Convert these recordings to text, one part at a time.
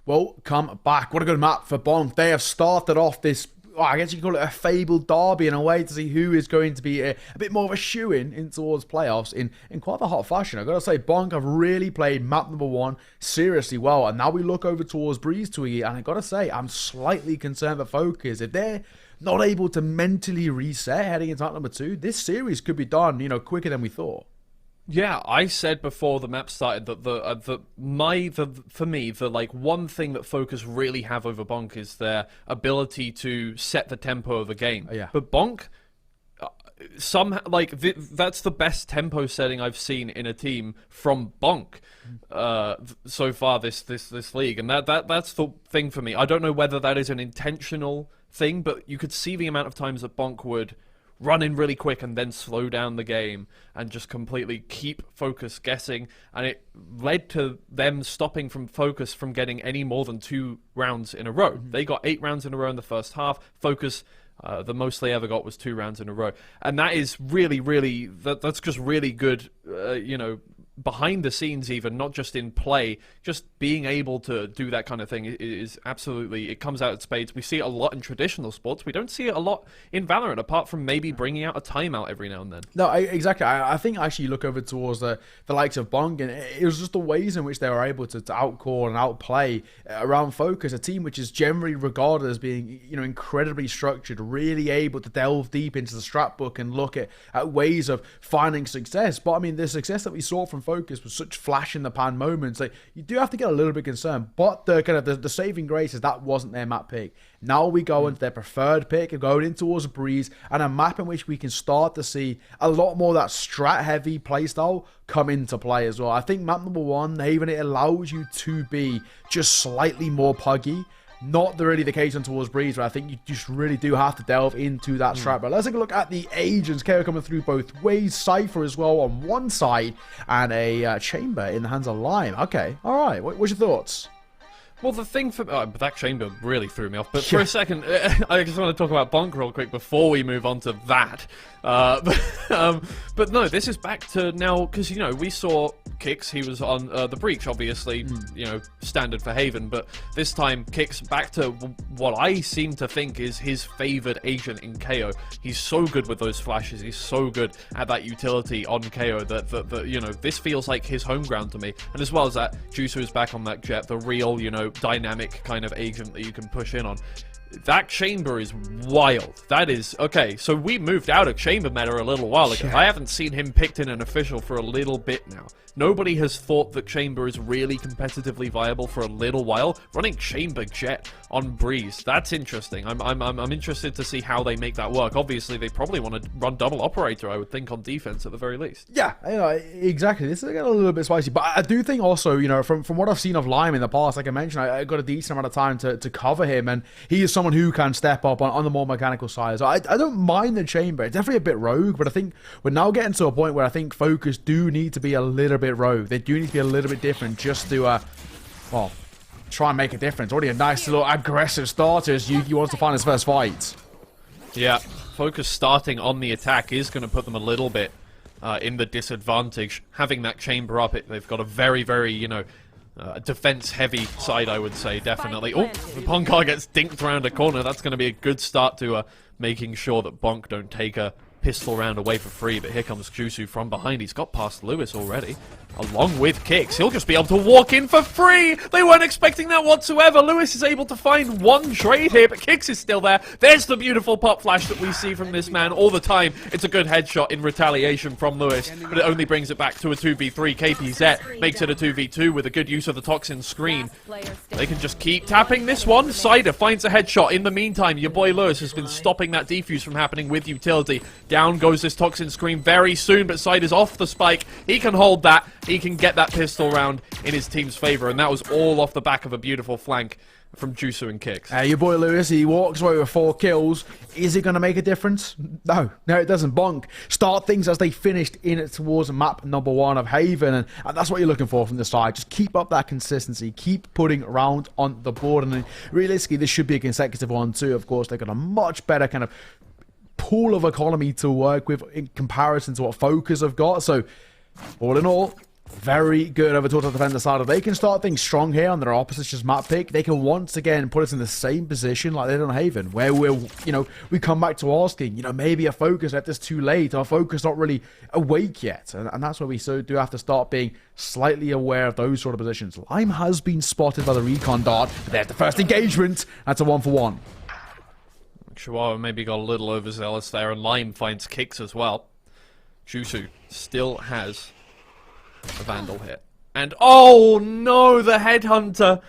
Welcome back. What a good map for BONK. They have started off this, I guess you could call it a fabled derby in a way, to see who is going to be a bit more of a shoo-in towards playoffs in quite a hot fashion. I've got to say, BONK have really played map number 1 seriously well. And now we look over towards Polaristw, and I've got to say, I'm slightly concerned for FOKUS. If they're not able to mentally reset heading into map number 2, this series could be done, quicker than we thought. Yeah, I said before the map started that for me the one thing that FOKUS really have over BONK is their ability to set the tempo of the game. Yeah. But BONK, that's the best tempo setting I've seen in a team from BONK so far this league, and that's the thing for me. I don't know whether that is an intentional thing, but you could see the amount of times that BONK would run in really quick and then slow down the game and just completely keep FOKUS guessing, and it led to them stopping from FOKUS from getting any more than 2 rounds in a row. They got 8 rounds in a row in the first half. FOKUS, the most they ever got was 2 rounds in a row, and that is really that's just really good, behind the scenes, even not just in play. Just being able to do that kind of thing is absolutely, it comes out in spades. We see it a lot in traditional sports. We don't see it a lot in Valorant, apart from maybe bringing out a timeout every now and then. No, exactly. I think actually you look over towards the likes of BONK, and it was just the ways in which they were able to outcall and outplay around FOKUS, a team which is generally regarded as being incredibly structured, really able to delve deep into the strat book and look at ways of finding success. But I mean, the success that we saw from FOKUS was such flash in the pan moments. Like, you do have to get a little bit concerned, but the saving grace is that wasn't their map pick. Now we go into their preferred pick and going in towards a breeze, and a map in which we can start to see a lot more of that strat heavy playstyle come into play as well. I think map number 1, even it allows you to be just slightly more puggy. Not really the case on towards Breeze, but I think you just really do have to delve into that strat. But let's take a look at the agents. KO coming through both ways. Cypher as well on one side, and a Chamber in the hands of Lime. Okay, all right. What's your thoughts? Well, the thing for that Chamber really threw me off. But for a second, I just want to talk about BONK real quick before we move on to that. But no, this is back to now, because we saw Kix. He was on the Breach, obviously, standard for Haven. But this time, Kix back to what I seem to think is his favored agent in KO. He's so good with those flashes. He's so good at that utility on KO that this feels like his home ground to me. And as well as that, Juicer is back on that Jet, the real dynamic kind of agent that you can push in on. That Chamber is wild. That is okay. So we moved out of Chamber meta a little while ago. I haven't seen him picked in an official for a little bit now. Nobody has thought that Chamber is really competitively viable for a little while. Running Chamber Jet on Breeze, that's interesting. I'm interested to see how they make that work. Obviously, they probably want to run double operator, I would think, on defense at the very least. Yeah, exactly. This is getting a little bit spicy, but I do think also, from what I've seen of Lime in the past, like I mentioned, I got a decent amount of time to cover him, and he is someone who can step up on the more mechanical side. So I don't mind the Chamber. It's definitely a bit rogue, but I think we're now getting to a point where I think FOKUS do need to be a little bit rogue. They do need to be a little bit different just to, try and make a difference. Already a nice little aggressive starter as Yuki wants to find his first fight. Yeah, FOKUS starting on the attack is going to put them a little bit in the disadvantage. Having that Chamber up, they've got a very, very, defense-heavy side, I would say, definitely. Oh, the BONK gets dinked around a corner. That's going to be a good start to making sure that BONK don't take a pistol round away for free, but here comes Jusu from behind. He's got past Lewis already, along with Kix. He'll just be able to walk in for free. They weren't expecting that whatsoever. Lewis is able to find one trade here, but Kix is still there. There's the beautiful pop flash that we see from this man all the time. It's a good headshot in retaliation from Lewis, but it only brings it back to a 2v3. KPZ makes it a 2v2 with a good use of the toxin screen. They can just keep tapping this one. Cider finds a headshot. In the meantime, your boy Lewis has been stopping that defuse from happening with utility. Down goes this toxin screen very soon, but Cider's off the spike. He can hold that. He can get that pistol round in his team's favor, and that was all off the back of a beautiful flank from Juicer and Kix. Your boy Lewis, he walks away with 4 kills. Is it going to make a difference? No, it doesn't. BONK start things as they finished in it towards map number 1 of Haven, and that's what you're looking for from the side. Just keep up that consistency, keep putting round on the board, and realistically, this should be a consecutive one too. Of course, they've got a much better kind of pool of economy to work with in comparison to what FOKUS have got. So, all in all, Very good over towards the defender side. If they can start things strong here on their opposition's map pick, they can once again put us in the same position like they did on Haven, where we come back to asking, maybe a Focus left us too late, or Focus not really awake yet. And that's where we do have to start being slightly aware of those sort of positions. Lime has been spotted by the recon dart, but there's the first engagement. That's a 1-for-1. Chihuahua maybe got a little overzealous there, and Lime finds kicks as well. Jusu still has a Vandal hit. And oh no, the Headhunter!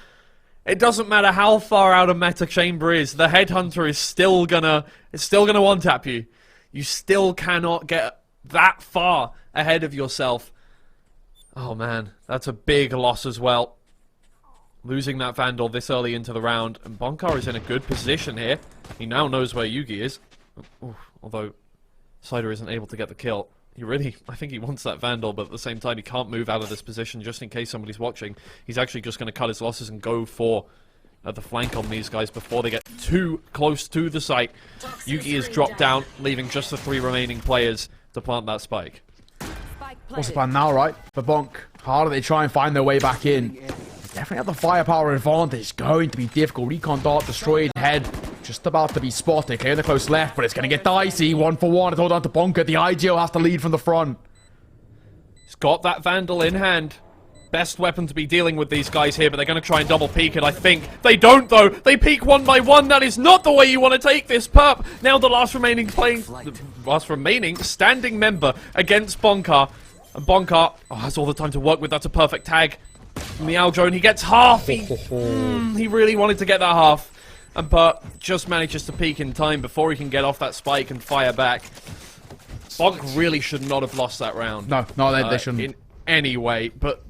It doesn't matter how far out of meta Chamber is, the Headhunter is still gonna one-tap you. You still cannot get that far ahead of yourself. Oh man, that's a big loss as well. Losing that Vandal this early into the round, and BONK is in a good position here. He now knows where Yugi is. Ooh, although Cider isn't able to get the kill. I think he wants that Vandal, but at the same time he can't move out of this position just in case somebody's watching. He's actually just going to cut his losses and go for the flank on these guys before they get too close to the site. Yugi is dropped down, leaving just the 3 remaining players to plant that spike. What's the plan now, right? For BONK, how do they try and find their way back in? Definitely have the firepower advantage. It's going to be difficult. Recon dart destroyed. Head just about to be spotted. Clear the close left, but it's going to get dicey. 1-for-1. It's all down to BONK. The IGO has to lead from the front. He's got that Vandal in hand. Best weapon to be dealing with these guys here, but they're going to try and double peek it, I think. They don't, though. They peek one by one. That is not the way you want to take this, Perp. Now the last remaining standing member against BONK. And BONK has all the time to work with. That's a perfect tag. Meow Drone, he gets half. He really wanted to get that half. And Perp just manages to peek in time before he can get off that spike and fire back. BONK really should not have lost that round. No, they shouldn't. In any way. But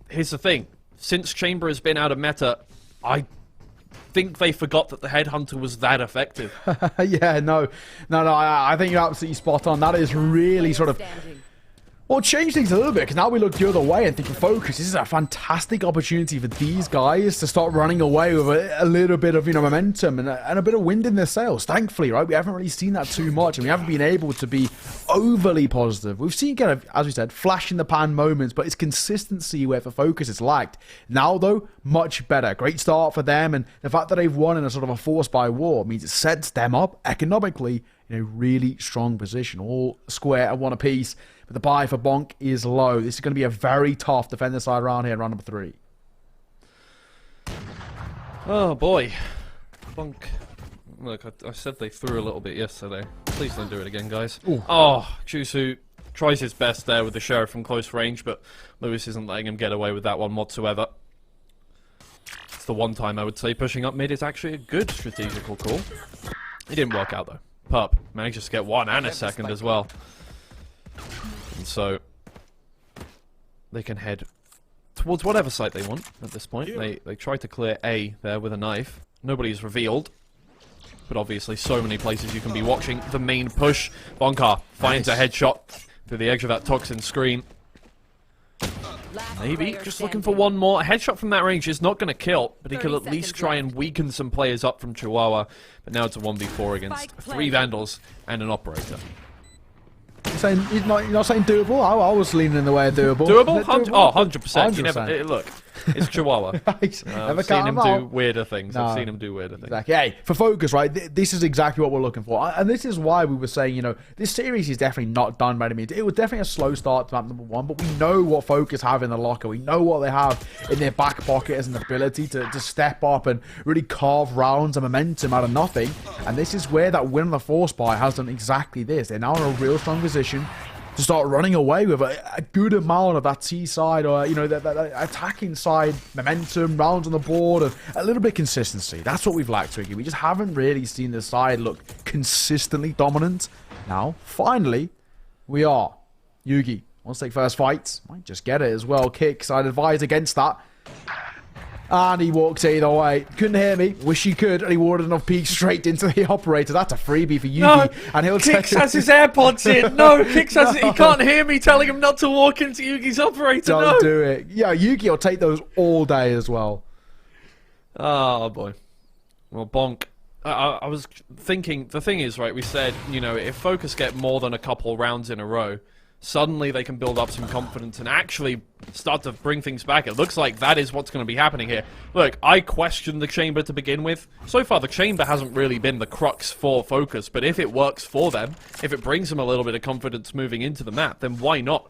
here's the thing. Since Chamber has been out of meta, I think they forgot that the Headhunter was that effective. Yeah, no, I think you're absolutely spot on. That is really sort of... Well, change things a little bit, because now we look the other way and think of Focus. This is a fantastic opportunity for these guys to start running away with a little bit of, momentum and a bit of wind in their sails. Thankfully, right? We haven't really seen that too much, and we haven't been able to be overly positive. We've seen kind of, as we said, flash in the pan moments, but it's consistency where for Focus it's lacked. Now, though, much better. Great start for them, and the fact that they've won in a sort of a force by war means it sets them up economically in a really strong position. All square and one apiece. But the buy for BONK is low. This is going to be a very tough defender side round here in round number 3. Oh boy. BONK. Look, I said they threw a little bit yesterday. Please don't do it again, guys. Ooh. Oh, Jusu tries his best there with the Sheriff from close range, but Lewis isn't letting him get away with that one whatsoever. It's the one time I would say pushing up mid is actually a good strategical call. It didn't work out though. Pup manages to get 1 and a second as well. And so they can head towards whatever site they want at this point. They try to clear A there with a knife. Nobody's revealed. But obviously so many places you can be watching the main push. BONK finds a headshot through the edge of that toxin screen. Maybe just looking for one more. A headshot from that range is not going to kill, but he could at least try and weaken some players up from Chihuahua. But now it's a 1v4 against 3 Vandals and an Operator. You're not saying doable? I was leaning in the way of doable. Doable? 100%. You never, look, it's Chihuahua. I've seen him do weirder things. No. I've seen him do weirder things. Exactly. Hey, for Focus, right, this is exactly what we're looking for. And this is why we were saying, this series is definitely not done by any means. It was definitely a slow start to map number 1, but we know what Focus have in the locker. We know what they have in their back pocket as an ability to step up and really carve rounds and momentum out of nothing. And this is where that win on the force buy has done exactly this. They're now in a real strong position to start running away with a good amount of that T side, or that attacking side momentum, rounds on the board, and a little bit of consistency. That's what we've lacked, Twiggy. We just haven't really seen the side look consistently dominant. Now, finally, we are. Yugi wants to take first fight. Might just get it as well. Kicks. I'd advise against that. And he walks either way. Couldn't hear me. Wish he could. And he warded enough peeks straight into the Operator. That's a freebie for Yugi. No, and he'll Kix has his AirPods in. No, Kix has He can't hear me telling him not to walk into Yugi's Operator. Don't do it. Yeah, Yugi will take those all day as well. Oh, boy. Well, BONK. I was thinking, the thing is, right, we said, if Focus get more than a couple rounds in a row, suddenly they can build up some confidence and actually start to bring things back. It looks like that is what's going to be happening here. Look, I questioned the Chamber to begin with. So far, the Chamber hasn't really been the crux for FOKUS, but if it works for them, if it brings them a little bit of confidence moving into the map, then why not?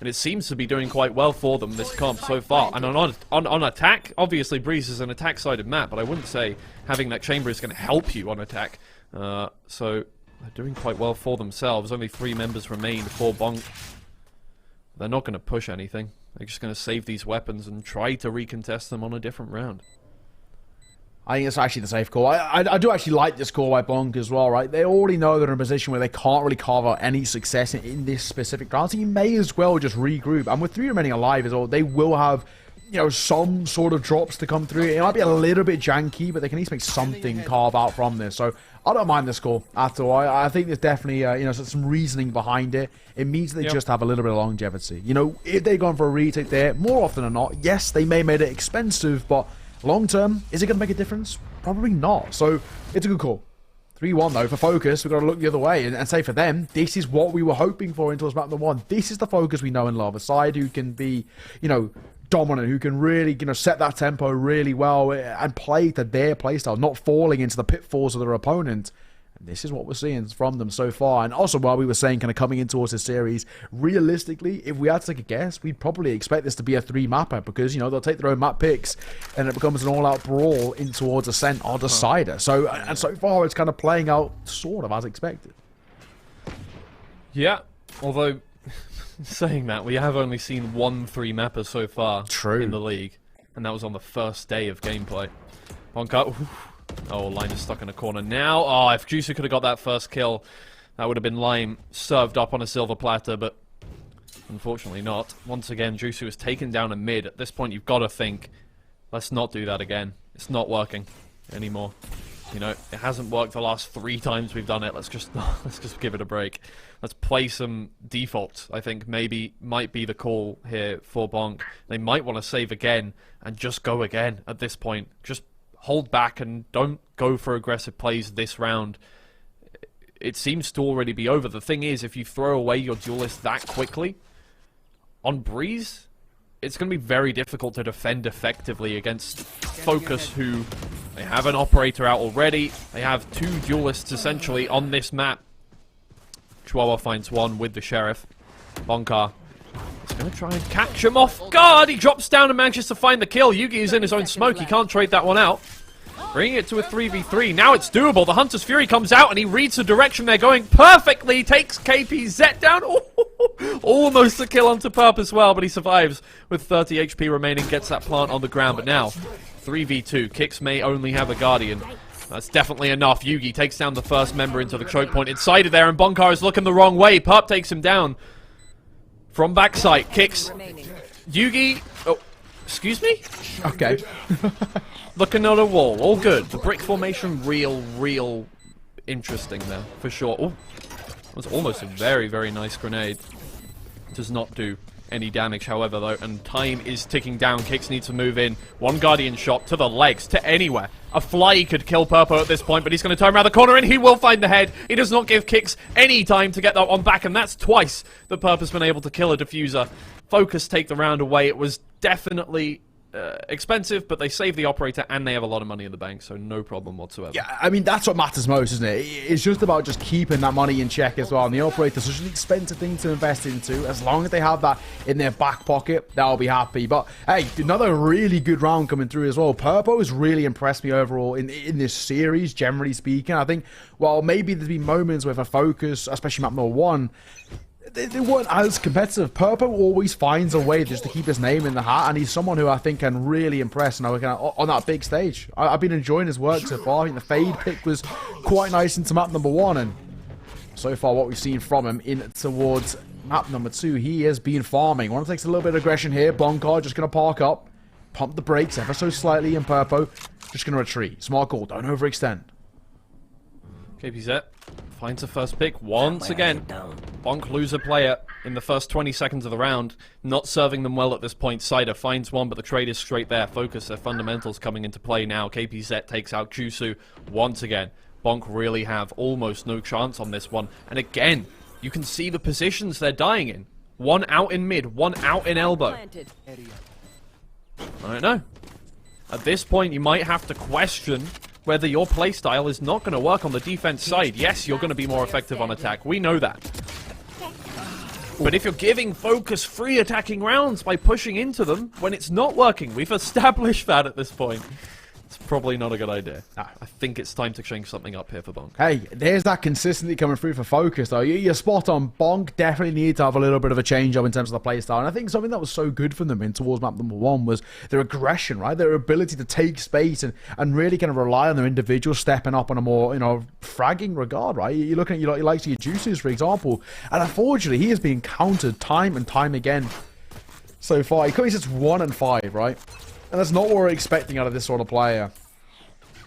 And it seems to be doing quite well for them, this comp, so far. And on attack, obviously Breeze is an attack-sided map, but I wouldn't say having that Chamber is going to help you on attack. So they're doing quite well for themselves. Only 3 members remain for BONK. They're not going to push anything. They're just going to save these weapons and try to recontest them on a different round. I think it's actually the safe call. I do actually like this call by BONK as well, right? They already know they're in a position where they can't really carve out any success in this specific round, so you may as well just regroup. And with 3 remaining alive as well, they will have, you know, some sort of drops to come through. It might be a little bit janky, but they can at least make something carve out from this. So I don't mind this call at all. I think there's definitely, you know, some reasoning behind it. It means they just have a little bit of longevity. You know, if they've gone for a retake there, more often than not, yes, they may have made it expensive, but long term, is it going to make a difference? Probably not. So it's a good call. 3-1 though for FOKUS. We've got to look the other way and say for them, this is what we were hoping for until map number 1. This is the FOKUS we know and love. A side who can be, you know, dominant, who can really, you know, set that tempo really well and play to their playstyle, not falling into the pitfalls of their opponent. And this is what we're seeing from them so far. And also, while we were saying kind of coming in towards this series, realistically, if we had to take a guess, we'd probably expect this to be a 3-mapper because, you know, they'll take their own map picks and it becomes an all-out brawl in towards Ascent or Decider. So, and so far, it's kind of playing out sort of as expected. Yeah, although saying that, we have only seen 1 3-mapper so far in the league, and that was on the first day of gameplay. BONK. Oh, Lime is stuck in a corner now. Oh, if Juicy could have got that first kill, that would have been Lime served up on a silver platter, but unfortunately not. Once again, Juicy was taken down a mid. At this point, you've got to think, let's not do that again. It's not working anymore. You know, it hasn't worked the last 3 times we've done it. Let's just give it a break. Let's play some defaults. I think maybe might be the call here for BONK. They might want to save again and just go again at this point. Just hold back and don't go for aggressive plays this round. It seems to already be over. The thing is, if you throw away your duelist that quickly on Breeze, it's going to be very difficult to defend effectively against FOKUS, who they have an operator out already. They have 2 duelists essentially on this map. Chihuahua finds one with the Sheriff. BONK is going to try and catch him off guard. He drops down and manages to find the kill. Yugi is in his own smoke. He can't trade that one out. Bringing it to a 3v3. Now it's doable. The Hunter's Fury comes out and he reads the direction they're going perfectly. Takes KPZ down. Almost a kill onto Purp as well, but he survives with 30 HP remaining. Gets that plant on the ground, but now 3v2. Kix may only have a Guardian. That's definitely enough. Yugi takes down the first member into the choke point inside of there, and BONK is looking the wrong way. Purp takes him down from backside. Kix. Yugi. Oh, excuse me? Okay. Looking at a wall. All good. The brick formation, real interesting there, for sure. Oh, that was almost a very, very nice grenade. Does not do any damage, however, though, and time is ticking down. Kix needs to move in. 1 Guardian shot to the legs, to anywhere. A fly could kill Purpo at this point, but he's going to turn around the corner and he will find the head. He does not give Kix any time to get that one back, and that's twice that Purp has been able to kill a diffuser. FOKUS take the round away. It was definitely expensive, but they save the operator and they have a lot of money in the bank, so no problem whatsoever. Yeah, I mean, that's what matters most, isn't it? It's just about just keeping that money in check as well. And the operator's such an expensive thing to invest into. As long as they have that in their back pocket, they'll be happy. But hey, another really good round coming through as well. Purpo has really impressed me overall in this series, generally speaking. I think, well, maybe there's been moments where for FOKUS, especially map number 1, they weren't as competitive. Purpo always finds a way just to keep his name in the hat, and he's someone who I think can really impress now on that big stage. I've been enjoying his work so far. I think the fade pick was quite nice into map number 1, and so far what we've seen from him in towards map number 2, he has been farming. One takes a little bit of aggression here. BONK just going to park up, pump the brakes ever so slightly, and Purpo just going to retreat. Smart call, don't overextend. KPZ finds the first pick once again. BONK lose a player in the first 20 seconds of the round. Not serving them well at this point. Cider finds one, but the trade is straight there. FOKUS, their fundamentals coming into play now. KPZ takes out Jusu once again. BONK really have almost no chance on this one. And again, you can see the positions they're dying in. One out in mid, one out in elbow. I don't know. At this point, you might have to question whether your playstyle is not going to work on the defense side. Yes, you're going to be more effective on attack. We know that. But if you're giving FOKUS free attacking rounds by pushing into them when it's not working, we've established that at this point. It's probably not a good idea. I think it's time to change something up here for BONK. Hey, there's that consistency coming through for FOKUS, though. You're spot on. BONK definitely need to have a little bit of a change up in terms of the playstyle. And I think something that was so good for them in towards map number 1 was their aggression, right? Their ability to take space and really kind of rely on their individuals stepping up in a more, you know, fragging regard, right? You're looking at your likes of your Juices, for example. And unfortunately, he has been countered time and time again so far. He currently sits 1 and 5, right? And that's not what we're expecting out of this sort of player.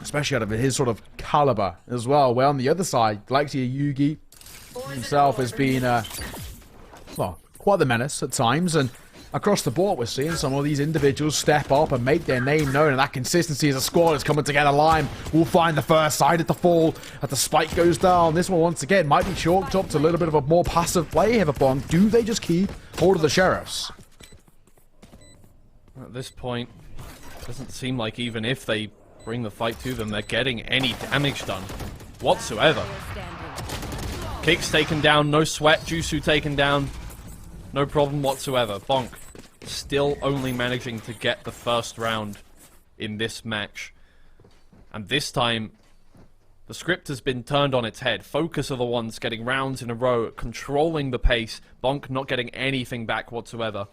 Especially out of his sort of caliber as well. Where on the other side, like Yugi himself has been, well, quite the menace at times. And across the board, we're seeing some of these individuals step up and make their name known. And that consistency as a squad is coming together. Lime will find the first side at the fall as the spike goes down. This one, once again, might be chalked up to a little bit of a more passive play here for BONK. Do they just keep hold of the Sheriffs? At this point, it doesn't seem like even if they bring the fight to them, they're getting any damage done whatsoever. Kicks taken down, no sweat. Jusu taken down, no problem whatsoever. BONK still only managing to get the first round in this match. And this time, the script has been turned on its head. FOKUS are the ones getting rounds in a row, controlling the pace. BONK not getting anything back whatsoever.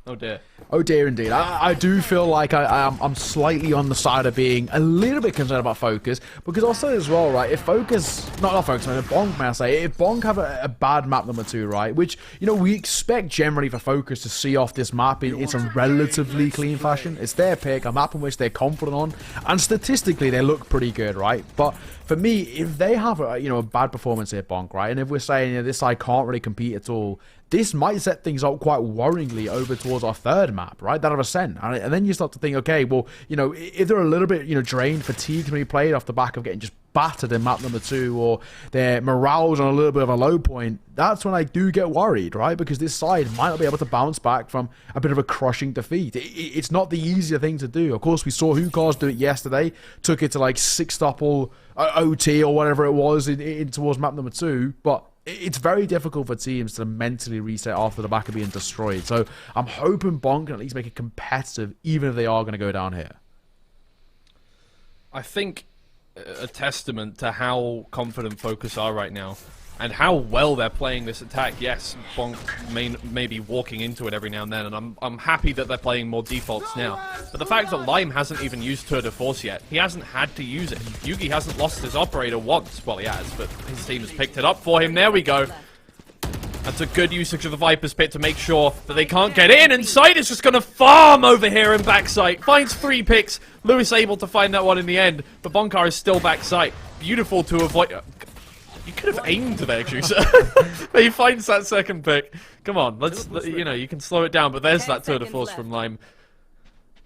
Oh dear. Oh dear indeed. I do feel like I'm slightly on the side of being a little bit concerned about FOKUS, because I'll say as well, right, if FOKUS, not FOKUS, if BONK, may I say, if BONK have a bad map number 2, right, which, you know, we expect generally for FOKUS to see off this map in some relatively clean fashion. It's their pick, a map in which they're confident on, and statistically they look pretty good, right? But for me, if they have a, you know, a bad performance here, BONK, right, and if we're saying, you know, this side can't really compete at all, this might set things up quite worryingly over towards our third map, right? That of Ascent. And then you start to think, okay, well, you know, if they're a little bit, you know, drained, fatigued when we played off the back of getting just battered in map number 2, or their morale's on a little bit of a low point, that's when I do get worried, right? Because this side might not be able to bounce back from a bit of a crushing defeat. It's not the easier thing to do. Of course, we saw Hookahs do it yesterday, took it to like 6-stop OT or whatever it was in towards map number 2, but it's very difficult for teams to mentally reset after the back of being destroyed. So I'm hoping BONK can at least make it competitive, even if they are going to go down here. I think a testament to how confident FOKUS are right now, and how well they're playing this attack. Yes, BONK may be walking into it every now and then, and I'm happy that they're playing more defaults now. But the fact that Lime hasn't even used Tour de Force yet, he hasn't had to use it. Yugi hasn't lost his operator once. Well, he has, but his team has picked it up for him. There we go. That's a good usage of the Viper's Pit to make sure that they can't get in, and Sight is just going to farm over here in backside. Finds 3 picks. Lewis able to find that one in the end, but Bonkar is still backside. Beautiful to avoid... You could have aimed there, Juicer. But he finds that second pick. Come on, you know, you can slow it down, but there's that tour de force from Lime.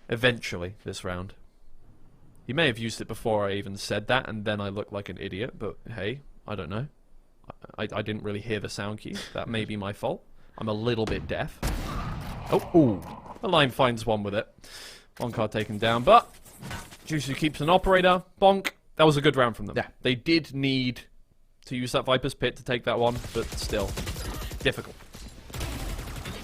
Eventually, this round. He may have used it before I even said that, and then I looked like an idiot, but hey, I don't know. I didn't really hear the sound cue. That may be my fault. I'm a little bit deaf. Oh, the Lime finds one with it. Bonkar taken down, but Juicy keeps an operator. Bonk. That was a good round from them. Yeah. They did need to use that Viper's Pit to take that one, but still, difficult.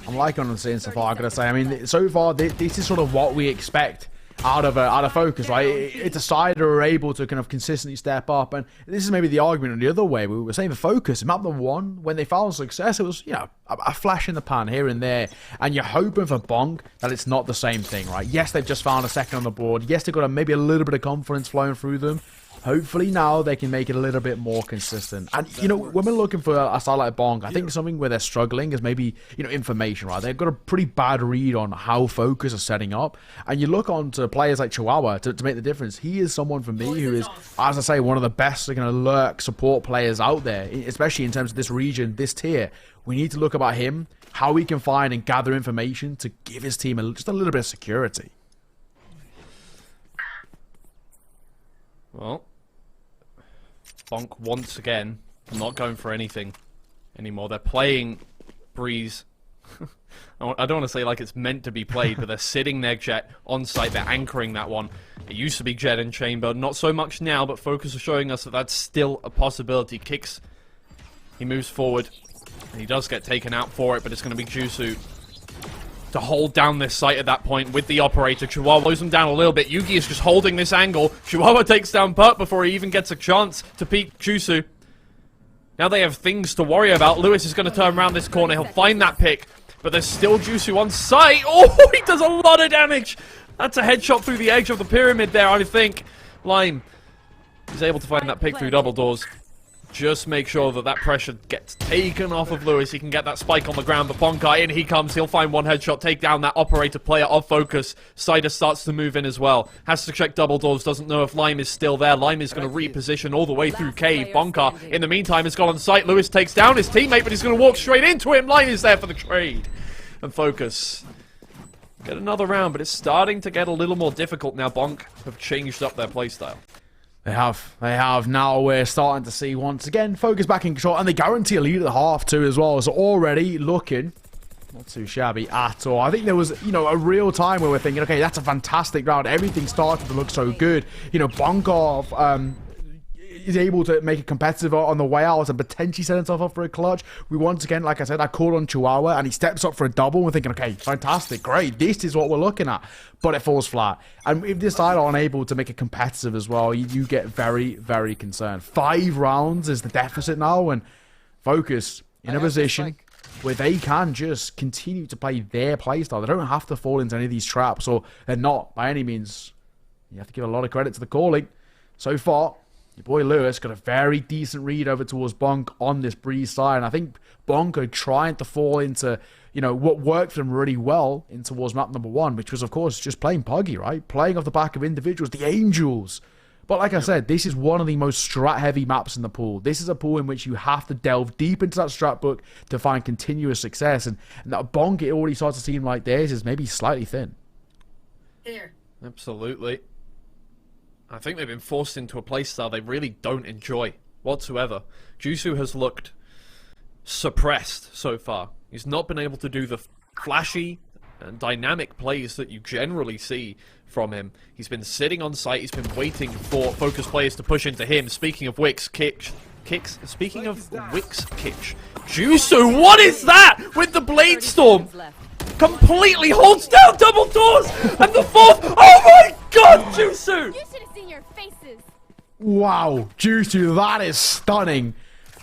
I'm liking what I'm seeing so far, I gotta say. I mean, so far, this is sort of what we expect out of FOKUS, right? It's a side that are able to kind of consistently step up, and this is maybe the argument on the other way. We were saying for FOKUS, map number 1, when they found success, it was, you know, a flash in the pan here and there, and you're hoping for BONK that it's not the same thing, right? Yes, they've just found a second on the board. Yes, they've got maybe a little bit of confidence flowing through them. Hopefully now they can make it a little bit more consistent. And, you know, when we're looking for a side like BONK, I think something where they're struggling is maybe, you know, information, right? They've got a pretty bad read on how FOKUS are setting up. And you look on to players like Chihuahua to make the difference. He is someone for me who is, as I say, one of the best kind of lurk support players out there, especially in terms of this region, this tier. We need to look about him, how he can find and gather information to give his team just a little bit of security. Well, BONK once again not going for anything. anymore. They're playing Breeze. I don't want to say like it's meant to be played, but they're sitting their Jet on site. They're anchoring that one. It used to be Jet and Chamber. Not so much now, but FOKUS are showing us that that's still a possibility. Kicks. He moves forward. And he does get taken out for it, but it's going to be Jusu to hold down this site at that point with the operator. Chihuahua slows him down a little bit. Yugi is just holding this angle. Chihuahua takes down Pert before he even gets a chance to peek Jusu. Now they have things to worry about. Lewis is going to turn around this corner. He'll find that pick. But there's still Jusu on site. Oh, he does a lot of damage. That's a headshot through the edge of the pyramid there, I think. Lime is able to find that pick through double doors. Just make sure that that pressure gets taken off of Lewis. He can get that spike on the ground, but BONK, in he comes. He'll find one headshot, take down that operator player of FOKUS. Cider starts to move in as well. Has to check double doors, doesn't know if Lime is still there. Lime is going to reposition all the way through cave. BONK, in the meantime, has got on site. Lewis takes down his teammate, but he's going to walk straight into him. Lime is there for the trade. And FOKUS get another round, but it's starting to get a little more difficult now. BONK have changed up their playstyle. They have. Now we're starting to see, once again, FOKUS back in control. And they guarantee a lead at the half, too, as well. So already looking not too shabby at all. I think there was, a real time where we're thinking, okay, that's a fantastic round. Everything started to look so good. BONK is able to make it competitive on the way out and potentially set himself up for a clutch. We once again, like I said, I called on Chihuahua and he steps up for a double. We're thinking, okay, fantastic, great, this is what we're looking at. But it falls flat. And if this side are unable to make it competitive as well, you get very, very concerned. 5 rounds is the deficit now, and FOKUS in a position where they can just continue to play their playstyle. They don't have to fall into any of these traps, or they're not by any means. You have to give a lot of credit to the calling. So far, your boy Lewis got a very decent read over towards BONK on this Breeze side. And I think BONK are trying to fall into, what worked for them really well in towards map number 1, which was, of course, just playing Puggy, right? Playing off the back of individuals, the Angels. But like I said, this is one of the most strat-heavy maps in the pool. This is a pool in which you have to delve deep into that strat book to find continuous success. And that BONK, it already starts to seem like theirs is maybe slightly thin. Here. Absolutely. I think they've been forced into a playstyle they really don't enjoy whatsoever. Jusu has looked suppressed so far. He's not been able to do the flashy and dynamic plays that you generally see from him. He's been sitting on site. He's been waiting for FOKUS players to push into him. Speaking of Wix, kicks. Speaking of Wix, kicks. Jusu, what is that? With the Blade Storm. Completely holds down double doors. And the fourth. Oh my god, Jusu. Wow, Jusu, that is stunning.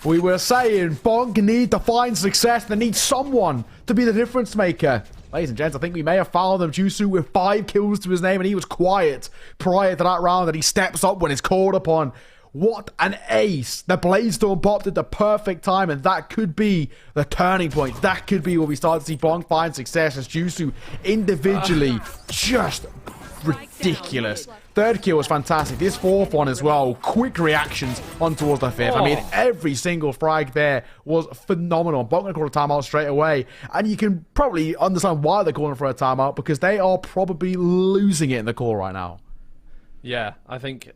We were saying BONK need to find success. They need someone to be the difference maker. Ladies and gents, I think we may have found them. Jusu with 5 kills to his name, and he was quiet prior to that round, and he steps up when it's called upon. What an ace. The Blade Storm popped at the perfect time, and that could be the turning point. That could be where we start to see BONK find success as Jusu individually just ridiculous. 3rd kill was fantastic. This 4th one as well. Quick reactions on towards the 5th. I mean, every single frag there was phenomenal. BONK gonna call a timeout straight away. And you can probably understand why they're calling for a timeout, because they are probably losing it in the call right now. Yeah, I think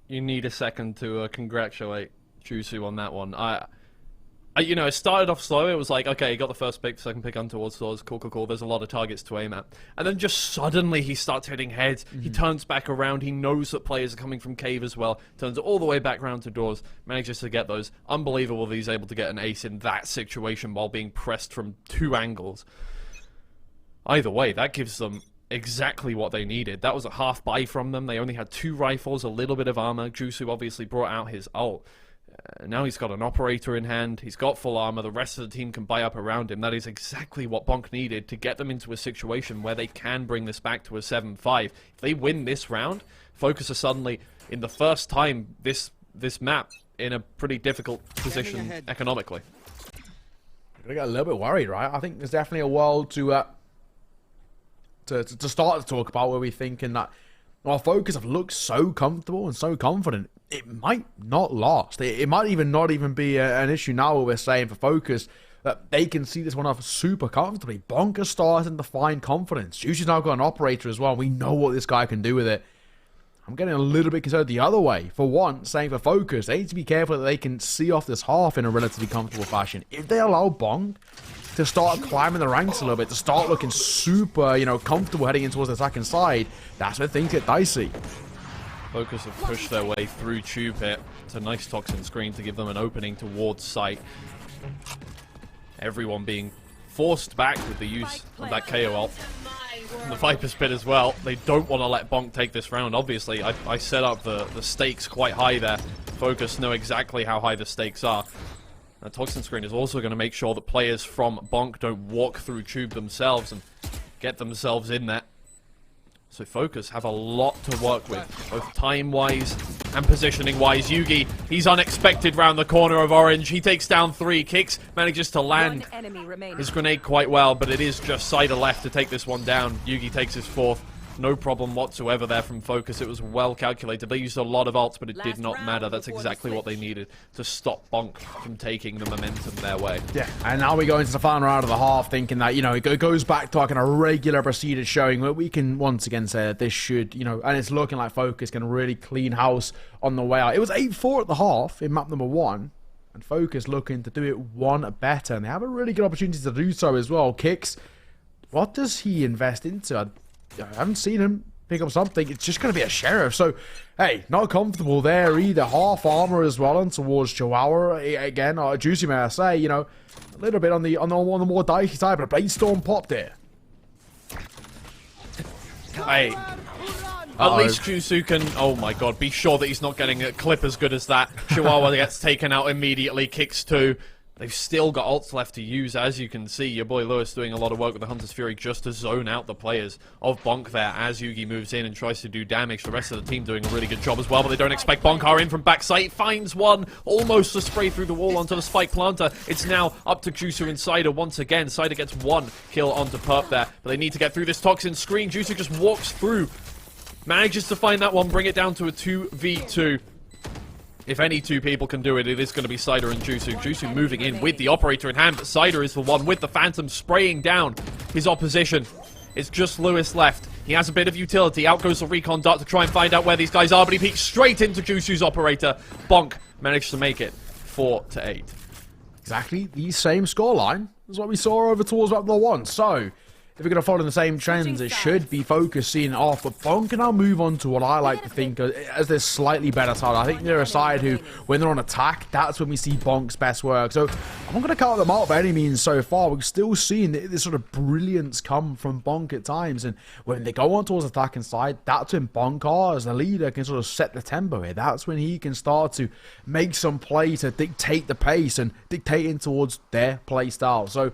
you need a second to congratulate Jusu on that one. It started off slow. It was like, okay, he got the first pick, second pick on towards doors. Cool. There's a lot of targets to aim at. And then just suddenly he starts hitting heads. He turns back around. He knows that players are coming from cave as well. Turns all the way back around to doors. Manages to get those. Unbelievable that he's able to get an ace in that situation while being pressed from 2 angles. Either way, that gives them exactly what they needed. That was a half buy from them. They only had 2 rifles, a little bit of armor. Jusu obviously brought out his ult. Now he's got an operator in hand. He's got full armor. The rest of the team can buy up around him. That is exactly what BONK needed to get them into a situation where they can bring this back to a 7-5. If they win this round, FOKUS are suddenly, in the first time this map, in a pretty difficult position economically. We're gonna get a little bit worried, right? I think there's definitely a world to start to talk about, where we're thinking that our FOKUS have looked so comfortable and so confident. It might not last. It might not even be an issue now where we're saying for FOKUS that they can see this one off super comfortably. BONK is starting to find confidence. Jusu's now got an operator as well. We know what this guy can do with it. I'm getting a little bit concerned the other way. For one, saying for FOKUS, they need to be careful that they can see off this half in a relatively comfortable fashion. If they allow BONK to start climbing the ranks a little bit, to start looking super, you know, comfortable heading in towards the attacking side, that's where things get dicey. FOKUS have pushed their way through Tube here. It's a nice toxin screen to give them an opening towards site. Everyone being forced back with the use of that KO ult. And the Viper Spit as well. They don't want to let BONK take this round. Obviously, I set up the stakes quite high there. FOKUS know exactly how high the stakes are. The toxin screen is also going to make sure that players from BONK don't walk through Tube themselves and get themselves in there. So FOKUS have a lot to work with, both time-wise and positioning-wise. Yugi, he's unexpected round the corner of Orange. He takes down 3, Kicks, manages to land his grenade quite well, but it is just Cider left to take this one down. Yugi takes his 4th. No problem whatsoever there from FOKUS. It was well calculated. They used a lot of ults, but it did not matter. That's exactly what they needed to stop BONK from taking the momentum their way. Yeah, and now we go into the final round of the half thinking that, you know, it goes back to like a regular procedure showing where we can once again say that this should, you know, and it's looking like FOKUS can really clean house on the way out. It was 8-4 at the half in map number 1. And FOKUS looking to do it one better. And they have a really good opportunity to do so as well. Kicks, what does he invest into? I haven't seen him pick up something. It's just going to be a Sheriff. So, hey, not comfortable there either. Half armor as well and towards Chihuahua. Again, Juicy, may I say, you know, a little bit on the more dicey side, but a Blade Storm popped there. Hey, at least Juicy can, oh my god, be sure that he's not getting a clip as good as that. Chihuahua gets taken out immediately, Kicks 2. They've still got ults left to use, as you can see. Your boy Lewis doing a lot of work with the Hunter's Fury just to zone out the players of BONK there as Yugi moves in and tries to do damage. The rest of the team doing a really good job as well, but they don't expect BONK in from backside. Finds one, almost to spray through the wall onto the Spike Planter. It's now up to Juicy and Cider once again. Cider gets 1 kill onto Perp there, but they need to get through this toxin screen. Juicy just walks through, manages to find that one, bring it down to a 2v2. If any 2 people can do it, it is going to be Cider and Juicy. Juicy moving in with the operator in hand, but Cider is the one with the Phantom spraying down his opposition. It's just Lewis left. He has a bit of utility. Out goes the recon dart to try and find out where these guys are, but he peeks straight into Juicy's operator. BONK managed to make it 4-8. Exactly the same scoreline as what we saw over towards map number 1. So, if we're going to follow the same trends, it should be FOKUS seeing off, but BONK can now move on to what I like to think as their slightly better side. I think they're a side who, when they're on attack, that's when we see BONK's best work. So I'm not going to count them out by any means so far. We've still seen this sort of brilliance come from BONK at times, and when they go on towards the attacking side, that's when BONK as the leader can sort of set the tempo here. That's when he can start to make some play to dictate the pace and dictating towards their play style. So,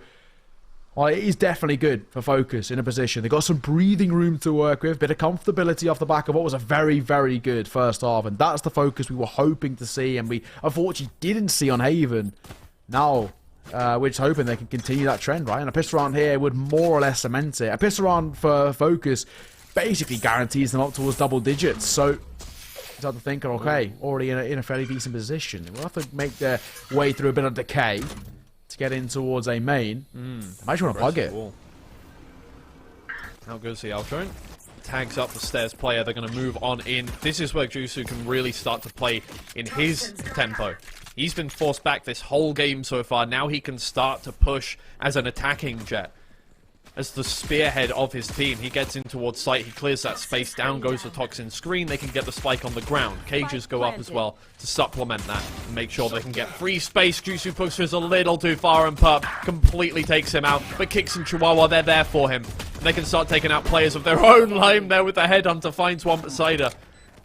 well, it is definitely good for FOKUS in a position. They've got some breathing room to work with, bit of comfortability off the back of what was a very, very good first half. And that's the FOKUS we were hoping to see, and we unfortunately didn't see on Haven. Now, we're just hoping they can continue that trend, right? And a pistol round here would more or less cement it. A pistol round for FOKUS basically guarantees them up towards double digits. So, you have to think, okay, already in a fairly decent position. We'll have to make their way through a bit of decay to get in towards a main. I might want to bug it. How goes the Alcone? Tags up the stairs player. They're going to move on in. This is where Jusu can really start to play in his tempo. He's been forced back this whole game so far. Now he can start to push as an attacking jet. As the spearhead of his team, he gets in towards site, he clears that space, down goes the toxin screen, they can get the spike on the ground. Cages go up as well to supplement that and make sure they can get free space. Jusu pushes a little too far and Perp completely takes him out, but Kicks and Chihuahua, they're there for him. And they can start taking out players of their own line there with the Headhunter, finds one beside her.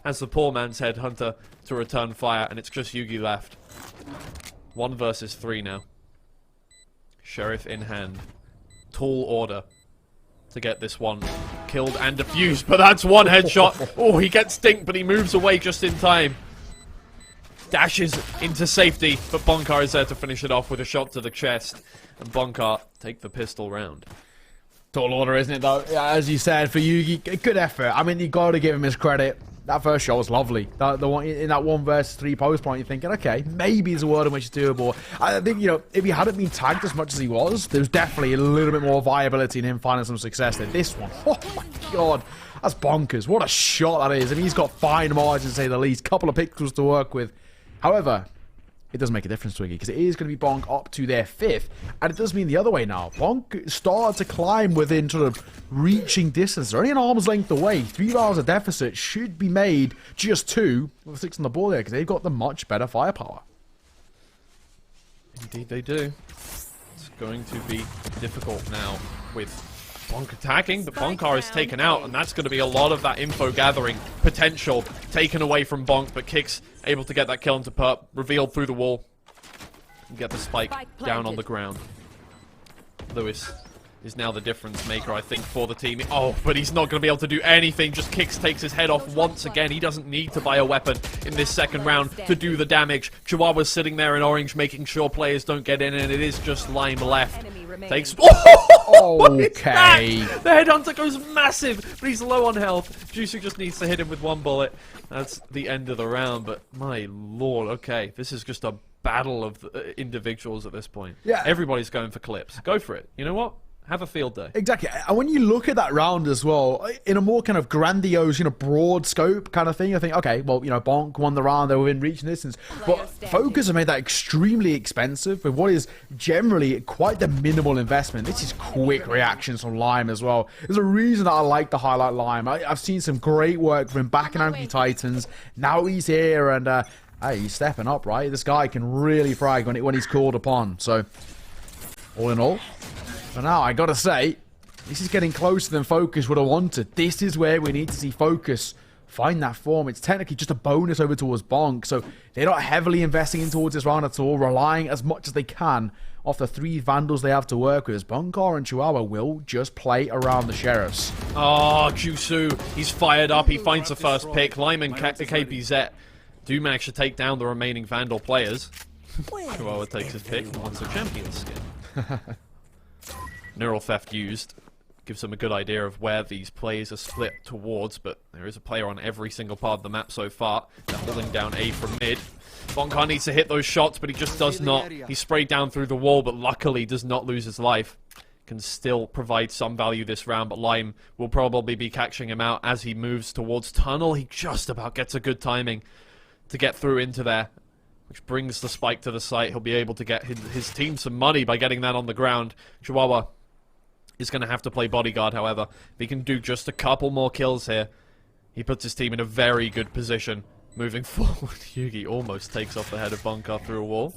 As the poor man's Headhunter to return fire, and it's just Yugi left. 1 versus 3 now. Sheriff in hand. Tall order to get this one killed and defused, but that's 1 headshot. Oh, he gets stinked, but he moves away just in time. Dashes into safety, but BONK is there to finish it off with a shot to the chest, and BONK take the pistol round. Tall order, isn't it, though? Yeah, as you said, for Yugi, good effort. I mean, you got to give him his credit. that first shot was lovely. The one in that 1 versus 3 post point, you're thinking, okay, maybe there's a world in which it's doable. I think, you know, if he hadn't been tagged as much as he was, there's definitely a little bit more viability in him finding some success than this one. Oh my god, that's bonkers. What a shot that is. And he's got fine margins, to say the least. Couple of pixels to work with. However, it does make a difference, Twiggy, because it is going to be BONK up to their 5th. And it does mean the other way now. BONK started to climb within sort of reaching distance. They're only an arm's length away. 3 rounds of deficit should be made just 2 with 6 on the board there, because they've got the much better firepower. Indeed they do. It's going to be difficult now with BONK attacking, but BONK is taken out, and that's going to be a lot of that info gathering potential taken away from BONK, but Kicks able to get that kill into Perp, revealed through the wall, and get the spike down on the ground. Lewis is now the difference maker, I think, for the team. Oh, but he's not going to be able to do anything. Just Kicks takes his head off once again. He doesn't need to buy a weapon in this second round to do the damage. Chihuahua's sitting there in orange, making sure players don't get in, and it is just Lime left. Takes... Okay. The headhunter goes massive, but he's low on health. Juicy just needs to hit him with 1 bullet. That's the end of the round, but my lord, okay. This is just a battle of individuals at this point. Yeah. Everybody's going for clips. Go for it. You know what? Have a field day. Exactly. And when you look at that round as well, in a more kind of grandiose, you know, broad scope kind of thing, I think, okay, well, you know, BONK won the round, they were within reaching distance. But FOKUS have made that extremely expensive with what is generally quite the minimal investment. This is quick reactions from Lime as well. There's a reason that I like to highlight Lime. I've seen some great work from him back in Angry Titans. Now he's here, and hey, he's stepping up, right? This guy can really frag when he's called upon. So, all in all, for now, I gotta say, this is getting closer than FOKUS would have wanted. This is where we need to see FOKUS find that form. It's technically just a bonus over towards BONK, so they're not heavily investing in towards this round at all, relying as much as they can off the 3 Vandals they have to work with, as BONK and Chihuahua will just play around the Sheriffs. Oh, Jusu, he's fired up, he finds the first pick. Lime and KPZ do manage to take down the remaining Vandal players. Chihuahua takes his pick and wants a champion skin. Neural Theft used. Gives them a good idea of where these plays are split towards, but there is a player on every single part of the map so far. They're holding down A from mid. BONK needs to hit those shots, but he just does not. He's sprayed down through the wall, but luckily does not lose his life. Can still provide some value this round, but Lime will probably be catching him out as he moves towards Tunnel. He just about gets a good timing to get through into there, which brings the spike to the site. He'll be able to get his team some money by getting that on the ground. Chihuahua is going to have to play bodyguard, however. If he can do just a couple more kills here, he puts his team in a very good position. Moving forward, Yugi almost takes off the head of BONK through a wall.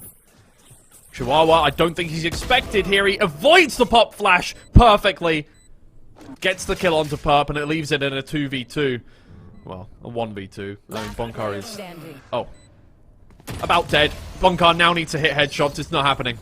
Chihuahua, I don't think he's expected here. He avoids the pop flash perfectly. Gets the kill onto Perp, and it leaves it in a 2v2. Well, a 1v2. I mean, BONK is... Oh. About dead. BONK now needs to hit headshots. It's not happening.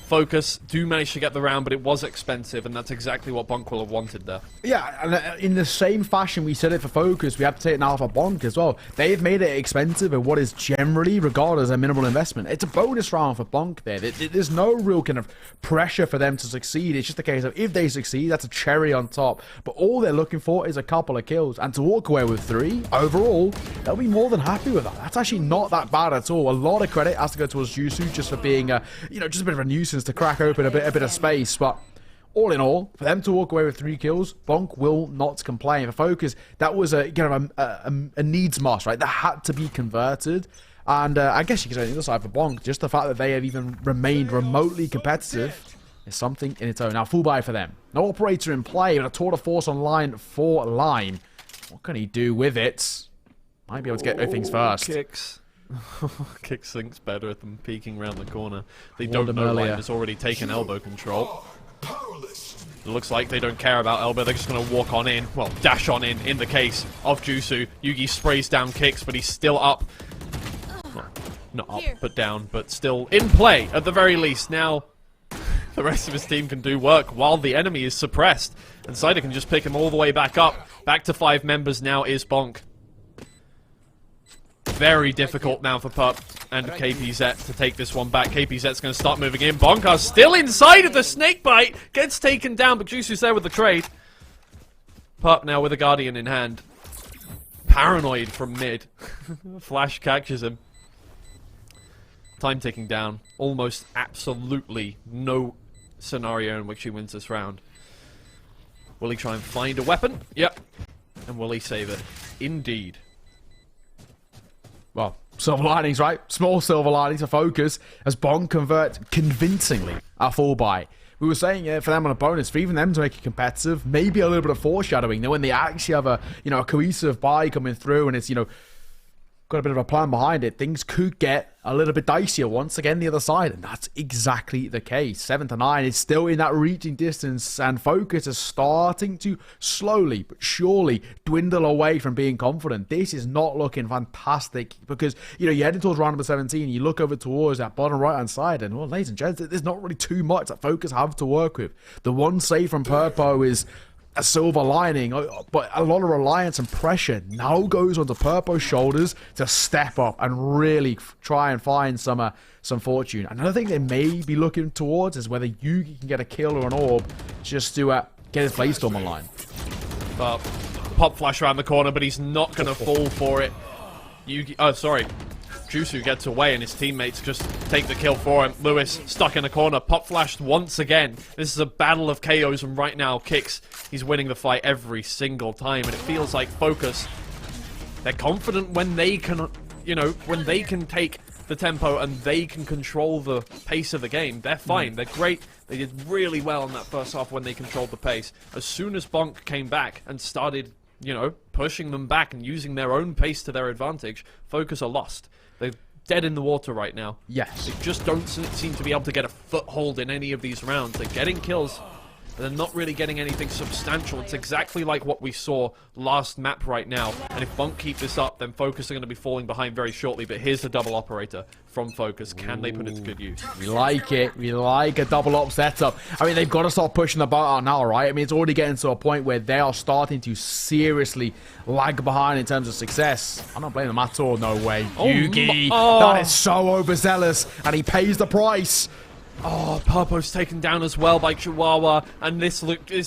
FOKUS do manage to get the round, but it was expensive, and that's exactly what BONK will have wanted there. Yeah, and in the same fashion we said it for FOKUS, we have to say it now for BONK as well. They've made it expensive at what is generally regarded as a minimal investment. It's a bonus round for BONK there. There's no real kind of pressure for them to succeed. It's just a case of if they succeed, that's a cherry on top. But all they're looking for is a couple of kills, and to walk away with 3, overall, they'll be more than happy with that. That's actually not that bad at all. A lot of credit has to go towards Jusu just for being, you know, just a bit of a nuisance to crack open a bit of space, but all in all, for them to walk away with 3 kills, BONK will not complain. For FOKUS, that was a kind of a needs must, right? That had to be converted, and I guess you could say on the other side for BONK, just the fact that they have even remained remotely competitive is something in its own. Now, full buy for them. No operator in play, but a tour de force online for Lime. What can he do with it? Might be able to get things first. Kicks. Kicks thinks better than peeking around the corner. They don't know Lime has already taken elbow control. It looks like they don't care about elbow. They're just going to walk on in. Well, dash on in the case of Jusu. Yugi sprays down Kicks, but he's still up. Well, not up, but down, but still in play at the very least. Now, the rest of his team can do work while the enemy is suppressed. And Cider can just pick him all the way back up. Back to 5 members now is BONK. Very difficult now for Perp and KPZ to take this one back. KPZ's going to start moving in. BONK still inside of the snake bite. Gets taken down, but Jusu's there with the trade. Perp now with a Guardian in hand. paranoid from mid. Flash catches him. Time ticking down. Almost absolutely no scenario in which he wins this round. Will he try and find a weapon? Yep. And will he save it? Indeed. Well, silver linings, right? Small silver linings for FOKUS as BONK convert convincingly at full buy. We were saying for them on a bonus, for even them to make it competitive, maybe a little bit of foreshadowing. Then when they actually have a a cohesive buy coming through and it's got a bit of a plan behind it, things could get a little bit dicier once again the other side, and that's exactly the case. 7-9 is still in that reaching distance, and FOKUS is starting to slowly but surely dwindle away from being confident. This is not looking fantastic because you're heading towards round number 17. You look over towards that bottom right hand side, and well, ladies and gents, there's not really too much that FOKUS have to work with. The one save from Purpo is a silver lining, but a lot of reliance and pressure now goes onto Purpo's shoulders to step up and really try and find some fortune. Another thing they may be looking towards is whether Yugi can get a kill or an orb just to get his Blaze-Storm online. Well, pop flash around the corner, but he's not going to fall for it. Yugi, oh, sorry. Jusu gets away and his teammates just take the kill for him. Lewis stuck in a corner, pop flashed once again. This is a battle of KOs, and right now Kicks, he's winning the fight every single time, and it feels like FOKUS, they're confident when they can, when they can take the tempo and they can control the pace of the game. They're fine, they're great. They did really well in that first half when they controlled the pace. As soon as BONK came back and started, pushing them back and using their own pace to their advantage, FOKUS are lost. They're dead in the water right now. Yes. They just don't seem to be able to get a foothold in any of these rounds. They're getting kills, but they're not really getting anything substantial. It's exactly like what we saw last map right now. And if BONK keep this up, then FOKUS are going to be falling behind very shortly. But here's the double operator from FOKUS. Can they put it to good use? We like it. We like a double op setup. I mean, they've got to start pushing the boat out now, right? I mean, it's already getting to a point where they are starting to seriously lag behind in terms of success. I'm not blaming them at all. No way. Yugi. That is so overzealous, and he pays the price. Oh, Purpo's taken down as well by Chihuahua, and this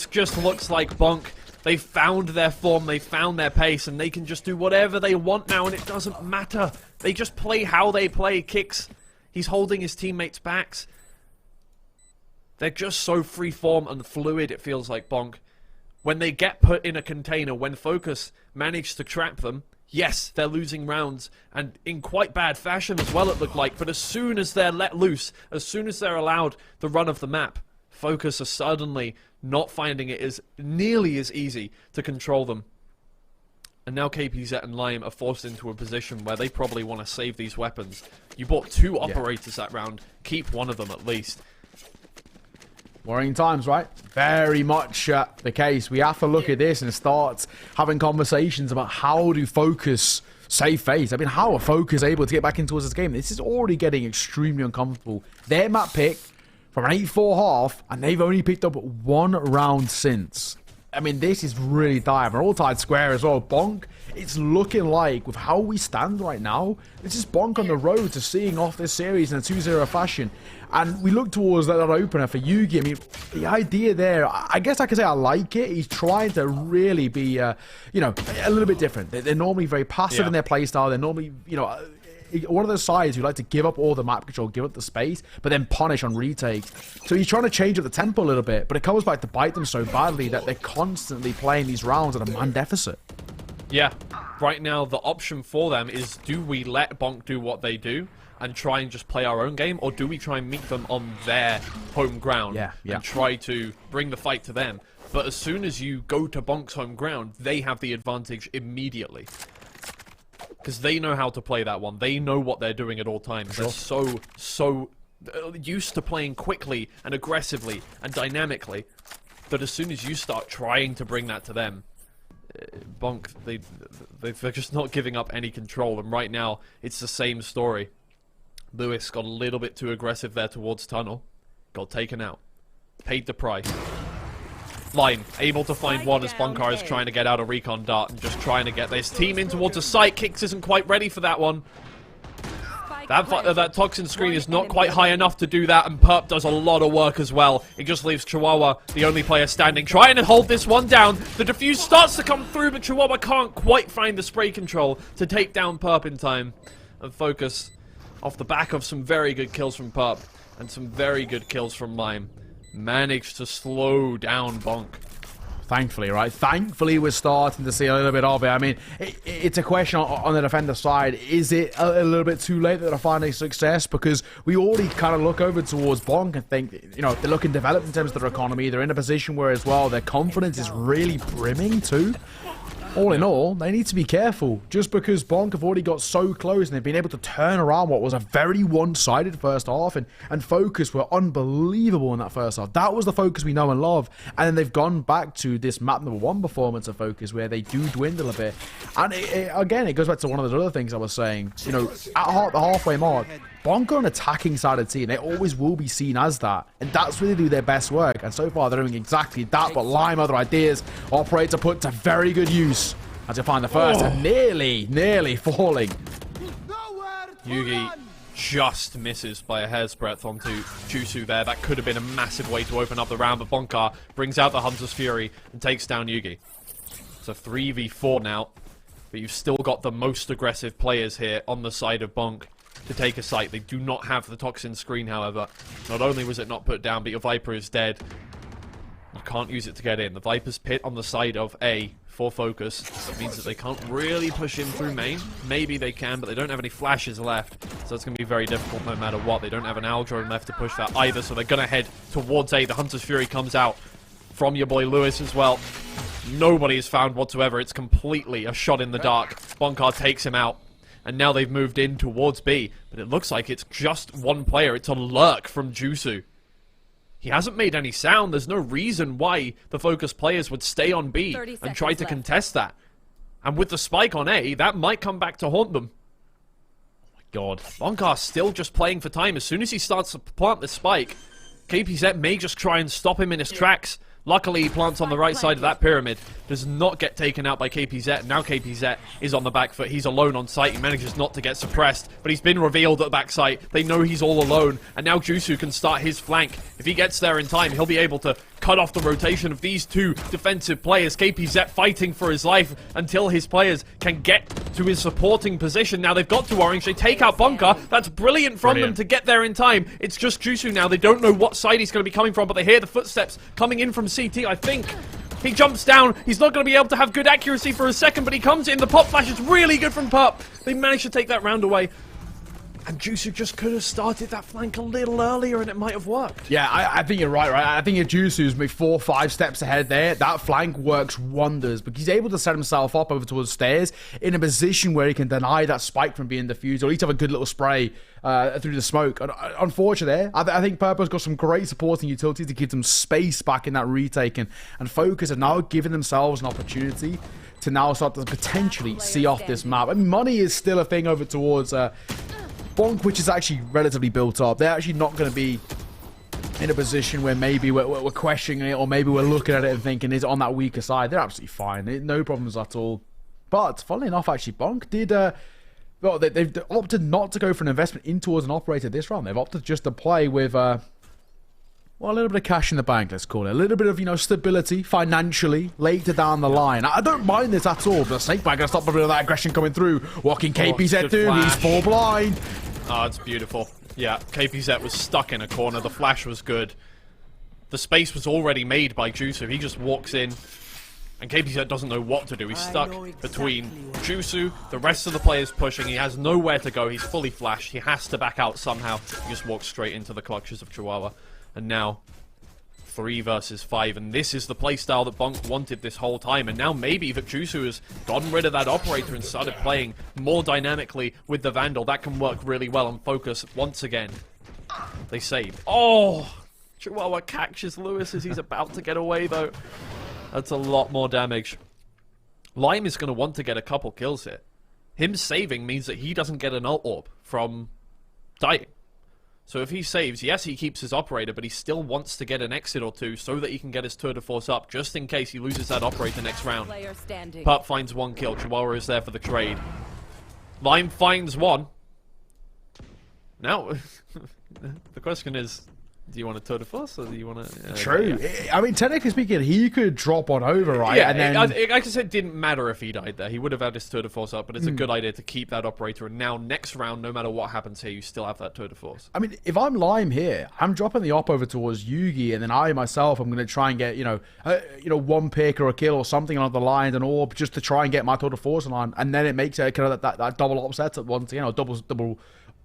just looks like BONK. They found their form, they found their pace, and they can just do whatever they want now, and it doesn't matter. They just play how they play. Kicks, he's holding his teammates' backs. They're just so free-form and fluid, it feels like, BONK. When they get put in a container, when FOKUS manage to trap them, yes, they're losing rounds, and in quite bad fashion as well, it looked like. But as soon as they're let loose, as soon as they're allowed the run of the map, FOKUS are suddenly not finding it as nearly as easy to control them. And now KPZ and Lime are forced into a position where they probably want to save these weapons. You bought 2 operators that round. Keep one of them at least. Worrying times, right? Very much the case. We have to look at this and start having conversations about how do FOKUS save face. I mean, how are FOKUS able to get back into this game? This is already getting extremely uncomfortable. Their map pick from an 8-4 half, and they've only picked up 1 round since. I mean, this is really dire. We're all tied square as well. BONK, it's looking like, with how we stand right now, this is BONK on the road to seeing off this series in a 2-0 fashion. And we look towards that opener for Yugi. I mean, the idea there, I guess I can say I like it. He's trying to really be, a little bit different. They're normally very passive in their playstyle. They're normally, one of those sides who like to give up all the map control, give up the space, but then punish on retakes. So he's trying to change up the tempo a little bit, but it comes back to bite them so badly that they're constantly playing these rounds at a man deficit. Yeah, right now the option for them is, do we let BONK do what they do and try and just play our own game, or do we try and meet them on their home ground and try to bring the fight to them? But as soon as you go to BONK's home ground, they have the advantage immediately. Because they know how to play that one. They know what they're doing at all times. They're so used to playing quickly and aggressively and dynamically that as soon as you start trying to bring that to them, BONK, they're just not giving up any control. And right now, it's the same story. Lewis got a little bit too aggressive there towards tunnel. Got taken out. Paid the price. Line, able to find one as Bunkar is trying to get out a recon dart and just trying to get this team in towards a site. Kicks isn't quite ready for that one. That toxin screen is not quite high enough to do that, and Perp does a lot of work as well. It just leaves Chihuahua, the only player standing, trying to hold this one down. The defuse starts to come through, but Chihuahua can't quite find the spray control to take down Perp in time. And FOKUS, off the back of some very good kills from Perp and some very good kills from Lime, managed to slow down BONK. Thankfully, right? Thankfully, we're starting to see a little bit of it. I mean, it's a question on the defender side. Is it a little bit too late that they're finding success? Because we already kind of look over towards BONK and think, you know, they're looking developed in terms of their economy. They're in a position where, as well, their confidence is really brimming too. All in all, they need to be careful. Just because BONK have already got so close and they've been able to turn around what was a very one-sided first half, and FOKUS were unbelievable in that first half. That was the FOKUS we know and love. And then they've gone back to this map number 1 performance of FOKUS where they do dwindle a bit. And again, it goes back to one of the other things I was saying. You know, at the halfway mark, BONK are an attacking side of the team. They always will be seen as that. And that's where they do their best work. And so far, they're doing exactly that. But Lime, other ideas, Operator put to very good use as they find the first. And nearly falling. Yugi just misses by a hair's breadth onto Jusu there. That could have been a massive way to open up the round. But BONK brings out the Hunter's Fury and takes down Yugi. It's a 3v4 now. But you've still got the most aggressive players here on the side of BONK to take a site. They do not have the toxin screen, however. Not only was it not put down, but your Viper is dead. You can't use it to get in. The Viper's pit on the side of A for FOKUS. That means that they can't really push in through main. Maybe they can, but they don't have any flashes left. So it's going to be very difficult no matter what. They don't have an owl drone left to push that either, so they're going to head towards A. The Hunter's Fury comes out from your boy Lewis as well. Nobody is found whatsoever. It's completely a shot in the dark. BONK takes him out. And now they've moved in towards B. But it looks like it's just one player. It's a lurk from Jusu. He hasn't made any sound. There's no reason why the FOKUS players would stay on B and try to contest that. And with the spike on A, that might come back to haunt them. Oh my god. BONK still just playing for time. As soon as he starts to plant the spike, KPZ may just try and stop him in his tracks. Luckily, he plants on the right side of that pyramid. Does not get taken out by KPZ. Now KPZ is on the back foot. He's alone on site. He manages not to get suppressed, but he's been revealed at the back site. They know he's all alone, and now Jusu can start his flank. If he gets there in time, he'll be able to cut off the rotation of these two defensive players. KPZ fighting for his life until his players can get to his supporting position. Now they've got to orange. They take out BONK. That's brilliant from them to get there in time. It's just Jusu now. They don't know what side he's going to be coming from, but they hear the footsteps coming in from CT, I think. He jumps down. He's not going to be able to have good accuracy for a second, but he comes in. The pop flash is really good from Perp. They managed to take that round away. And Jusu just could have started that flank a little earlier and it might have worked. Yeah, I think you're right? I think if Jusu's maybe 4 or 5 steps ahead there, that flank works wonders. Because he's able to set himself up over towards stairs in a position where he can deny that spike from being diffused, or at least have a good little spray through the smoke. Unfortunately, I think Purple's got some great supporting utilities to give them space back in that retake. And FOKUS are now giving themselves an opportunity to now start to potentially see off this map. I mean, money is still a thing over towards BONK, which is actually relatively built up. They're actually not going to be in a position where maybe we're questioning it, or maybe we're looking at it and thinking, is it on that weaker side? They're absolutely fine. No problems at all. But, funnily enough, actually, BONK did... well, they've opted not to go for an investment in towards an operator this round. They've opted just to play with... well, a little bit of cash in the bank, let's call it. A little bit of, you know, stability financially later down the line. I don't mind this at all, but SNIPES going to stop a bit of that aggression coming through. What can KPZ do? He's full blind. Oh, it's beautiful. Yeah, KPZ was stuck in a corner. The flash was good. The space was already made by Jusu. He just walks in, and KPZ doesn't know what to do. He's stuck between Jusu, the rest of the players pushing. He has nowhere to go. He's fully flashed. He has to back out somehow. He just walks straight into the clutches of Chihuahua. And now, 3 versus 5, and this is the playstyle that BONK wanted this whole time. And now maybe that Jusu has gotten rid of that operator and started playing more dynamically with the Vandal. That can work really well on FOKUS once again. They save. Oh! Chihuahua catches Lewis as he's about to get away, though. That's a lot more damage. Lime is going to want to get a couple kills here. Him saving means that he doesn't get an ult orb from dying. So if he saves, yes, he keeps his operator, but he still wants to get an exit or two so that he can get his tour de force up, just in case he loses that operator next round. Perp finds 1 kill. Chihuahua is there for the trade. Lime finds 1. Now, the question is, do you want a tour de force or do you want to... True. Yeah. I mean, technically speaking, he could drop on over, right? Yeah, and then... like I said, it didn't matter if he died there. He would have had his tour de force up, but it's a good idea to keep that operator. And now, next round, no matter what happens here, you still have that tour de force. I mean, if I'm Lime here, I'm dropping the op over towards Yugi, and then I myself, I'm going to try and get, one pick or a kill or something along the line, and orb just to try and get my tour de force line. And then it makes it kind of that double op setup once, double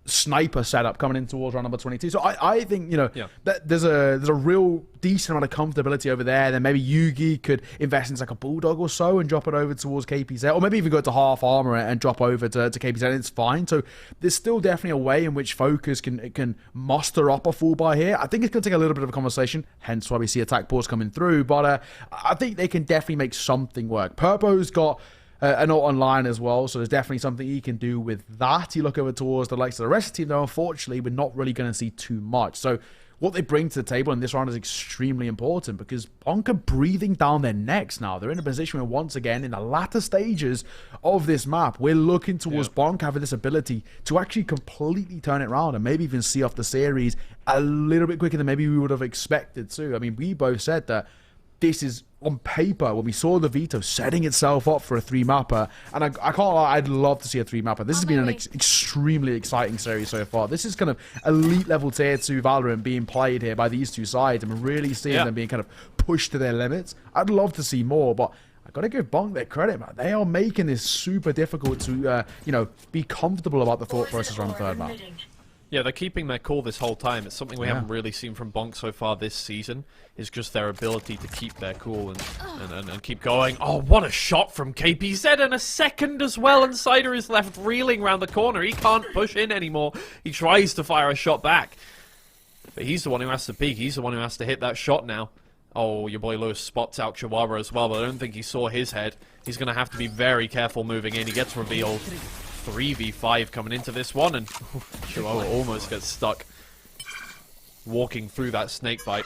sniper setup coming in towards round number 22. So I think, that there's a real decent amount of comfortability over there. Then maybe Yugi could invest in like a bulldog or so and drop it over towards KPZ, or maybe even go to half armor and drop over to KPZ, and it's fine. So there's still definitely a way in which FOKUS can muster up a full buy here. I think it's going to take a little bit of a conversation, hence why we see attack pause coming through, but I think they can definitely make something work. Purpo's got an ult online as well, so there's definitely something he can do with that. You look over towards the likes of the rest of the team, though, unfortunately, we're not really going to see too much. So what they bring to the table in this round is extremely important, because BONK are breathing down their necks now. They're in a position where, once again, in the latter stages of this map, we're looking towards BONK having this ability to actually completely turn it around and maybe even see off the series a little bit quicker than maybe we would have expected to. I mean, we both said that this is, on paper, when we saw the veto, setting itself up for a 3-mapper. And I can't lie, I'd love to see a 3-mapper. This has been an extremely exciting series so far. This is kind of elite level tier 2 Valorant being played here by these two sides. And we're really seeing them being kind of pushed to their limits. I'd love to see more, but I gotta give BONK their credit, man. They are making this super difficult to, be comfortable about the thought process around the third map. Yeah, they're keeping their cool this whole time. It's something we haven't really seen from BONK so far this season, is just their ability to keep their cool and keep going. Oh, what a shot from KPZ, and a second as well, and Cider is left reeling around the corner. He can't push in anymore. He tries to fire a shot back, but he's the one who has to peek. He's the one who has to hit that shot now. Oh, your boy Lewis spots out Chihuahua as well, but I don't think he saw his head. He's going to have to be very careful moving in. He gets revealed. 3v5 coming into this one, and Chihuahua almost gets stuck walking through that snake bite.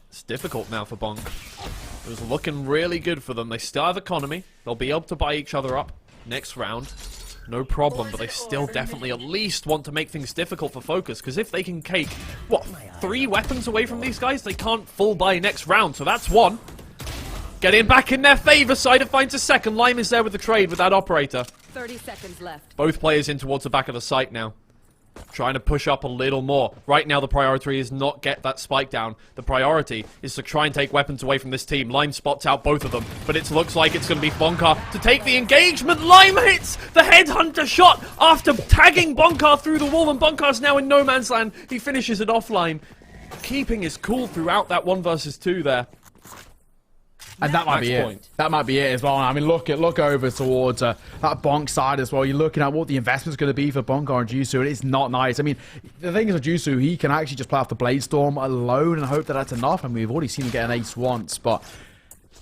It's difficult now for BONK. It was looking really good for them. They still have economy. They'll be able to buy each other up next round. No problem, but they still definitely at least want to make things difficult for FOKUS, because if they can cake, 3 weapons away from these guys, they can't full buy next round, so that's one. Getting back in their favor. Cider finds a second. Lime is there with the trade with that operator. 30 seconds left. Both players in towards the back of the site now. Trying to push up a little more. Right now the priority is not get that spike down. The priority is to try and take weapons away from this team. Lime spots out both of them, but it looks like it's going to be BONK to take the engagement. Lime hits the headhunter shot after tagging BONK through the wall, and BONK's now in no man's land. He finishes it offline, keeping his cool throughout that 1 versus 2 there. And that might be it. That might be it as well. I mean, look over towards that BONK side as well. You're looking at what the investment's going to be for BONK and Jusu, and it's not nice. I mean, the thing is with Jusu, he can actually just play off the Blade Storm alone and hope that that's enough. I mean, we've already seen him get an ace once, but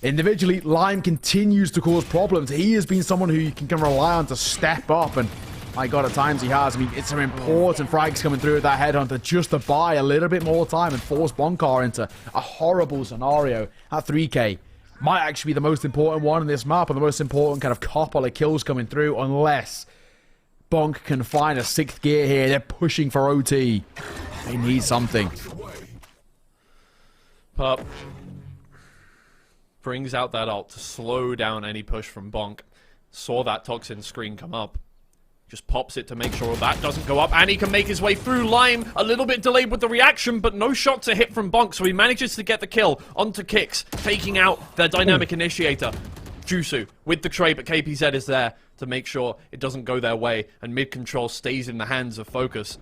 individually, Lime continues to cause problems. He has been someone who you can rely on to step up, and my God, at times he has. I mean, it's some important frags coming through with that headhunter just to buy a little bit more time and force BONK into a horrible scenario at 3k. Might actually be the most important one in this map, and the most important kind of couple of kills coming through, unless BONK can find a 6th gear here. They're pushing for OT. They need something. Pup brings out that ult to slow down any push from BONK. Saw that toxin screen come up. Just pops it to make sure that doesn't go up, and he can make his way through. Lime a little bit delayed with the reaction, but no shot to hit from BONK, so he manages to get the kill onto Kicks, taking out their dynamic initiator. Jusu with the trade, but KPZ is there to make sure it doesn't go their way, and mid control stays in the hands of FOKUS.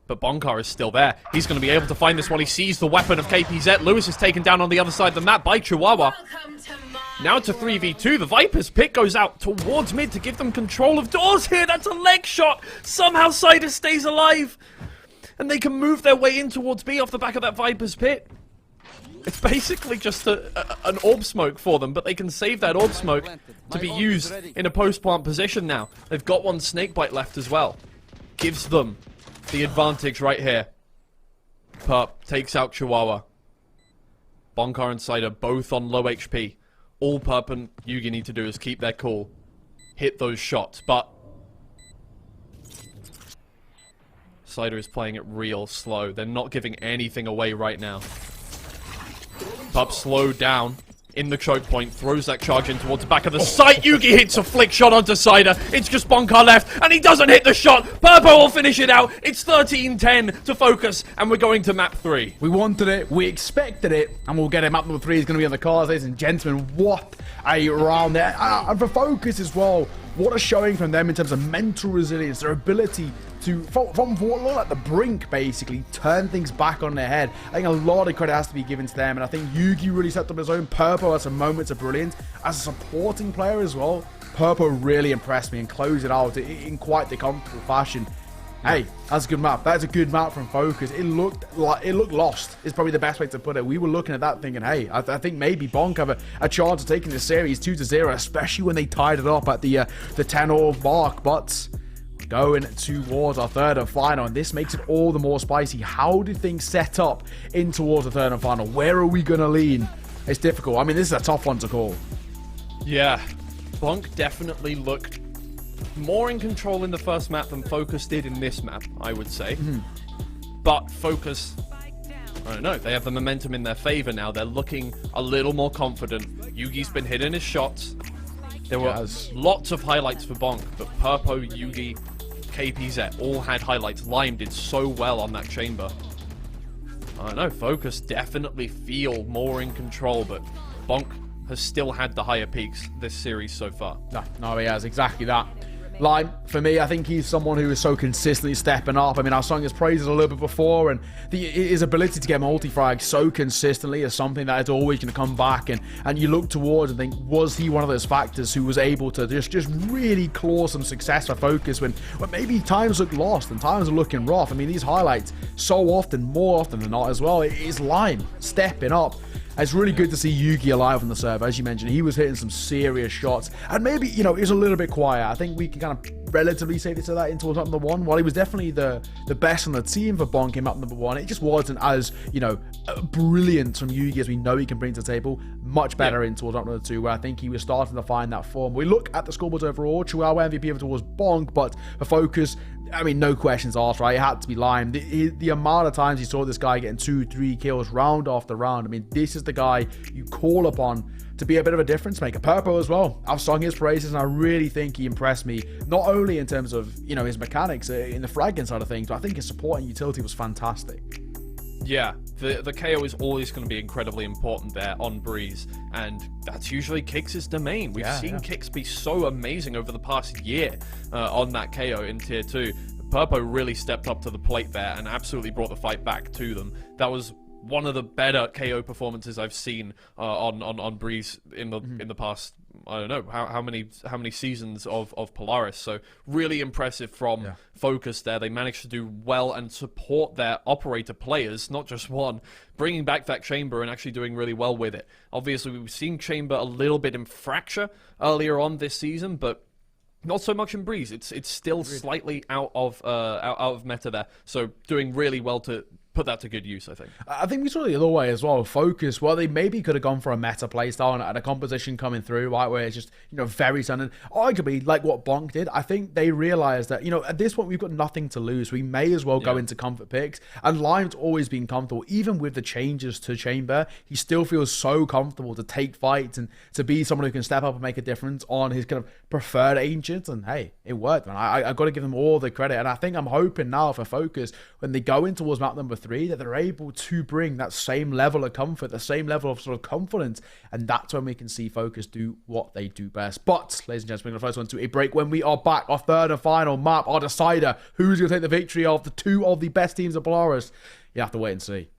But BONK is still there. He's going to be able to find this one. He sees the weapon of KPZ. Lewis is taken down on the other side of the map by Chihuahua. Now to 3v2. The Viper's pick goes out towards mid to give them control of doors here. That's a leg shot. Somehow Cider stays alive. And they can move their way in towards B off the back of that Viper's pit. It's basically just an orb smoke for them, but they can save that orb smoke to be used in a post-plant position now. They've got one snakebite left as well. Gives them the advantage right here. Pup takes out Chihuahua. BONK and Cider both on low HP. All Pup and Yugi need to do is keep their cool. Hit those shots, but Cider is playing it real slow. They're not giving anything away right now. Pup slowed down in the choke point, throws that charge in towards the back of the site. Yugi hits a flick shot onto Cider. It's just BONK left, and he doesn't hit the shot. Purpo will finish it out. It's 13-10 to FOKUS, and we're going to map 3. We wanted it, we expected it, and we'll get it. Map number 3 is going to be on the cards, ladies and gentlemen. What a round there. And for FOKUS as well, what a showing from them in terms of mental resilience, their ability to, from what looked like the brink, basically, turn things back on their head. I think a lot of credit has to be given to them, and I think Yugi really stepped up his own. Purpo had some moments of brilliance. As a supporting player as well, Purpo really impressed me and closed it out in quite the comfortable fashion. Hey, that's a good map. That's a good map from FOKUS. It looked lost, is probably the best way to put it. We were looking at that thinking, hey, I think maybe BONK have a chance of taking this series 2-0, especially when they tied it up at the 10-all mark. But going towards our third and final, and this makes it all the more spicy. How did things set up in towards the third and final? Where are we going to lean? It's difficult. I mean, this is a tough one to call. Yeah, BONK definitely looked more in control in the first map than FOKUS did in this map, I would say. But FOKUS, I don't know, they have the momentum in their favor now. They're looking a little more confident. Yugi's been hitting his shots. There were lots of highlights for BONK, but Purpo, Yugi, KPZ all had highlights. Lime did so well on that chamber. I don't know, FOKUS definitely feel more in control, but BONK has still had the higher peaks this series so far. No, he has, exactly that. Lime, for me, I think he's someone who is so consistently stepping up. I mean, I sung his praises a little bit before, and his ability to get multi-frag so consistently is something that is always going to come back. And you look towards and think, was he one of those factors who was able to just really claw some success for FOKUS when maybe times look lost and times are looking rough? I mean, these highlights, so often, more often than not as well, it is Lime stepping up. It's really good to see Yugi alive on the server. As you mentioned, he was hitting some serious shots. And maybe, you know, he was a little bit quiet. I think we can kind of relatively safely say that in towards map number 1. While he was definitely the best on the team for BONK in map number 1, it just wasn't as, you know, brilliant from Yugi as we know he can bring to the table. Much better in towards map number 2, where I think he was starting to find that form. We look at the scoreboards overall. Chihuahua MVP towards BONK, but for FOKUS, I mean, no questions asked, right? It had to be Lime. The amount of times you saw this guy getting 2-3 kills round after round. I mean, this is the guy you call upon to be a bit of a difference maker. Purpo as well. I've sung his praises, and I really think he impressed me, not only in terms of, you know, his mechanics in the fragging side of things, but I think his support and utility was fantastic. Yeah, the KO is always going to be incredibly important there on Breeze, and that's usually Kix' domain. We've seen Kix be so amazing over the past year on that KO in Tier 2. Purpo really stepped up to the plate there and absolutely brought the fight back to them. That was one of the better KO performances I've seen on Breeze in the past. I don't know how many seasons of Polaris. So really impressive from FOKUS there. They managed to do well and support their operator players, not just one, bringing back that chamber and actually doing really well with it. Obviously, we've seen chamber a little bit in fracture earlier on this season, but not so much in Breeze. It's still slightly out of meta there. So doing really well to put that to good use, I think. I think we saw the other way as well. FOKUS, well, they maybe could have gone for a meta playstyle and a composition coming through, right, where it's just, you know, very sudden. Arguably, like what BONK did, I think they realized that, you know, at this point, we've got nothing to lose. We may as well go into comfort picks. And Lime's always been comfortable. Even with the changes to Chamber, he still feels so comfortable to take fights and to be someone who can step up and make a difference on his kind of preferred ancients. And hey, it worked, man. I got to give them all the credit. And I think I'm hoping now for FOKUS, when they go in towards map number 3, that they're able to bring that same level of comfort, the same level of sort of confidence, and that's when we can see FOKUS do what they do best. But, ladies and gentlemen, the first one to a break. When we are back, our third and final map, our decider, who's going to take the victory of the two of the best teams of Polaris, you have to wait and see.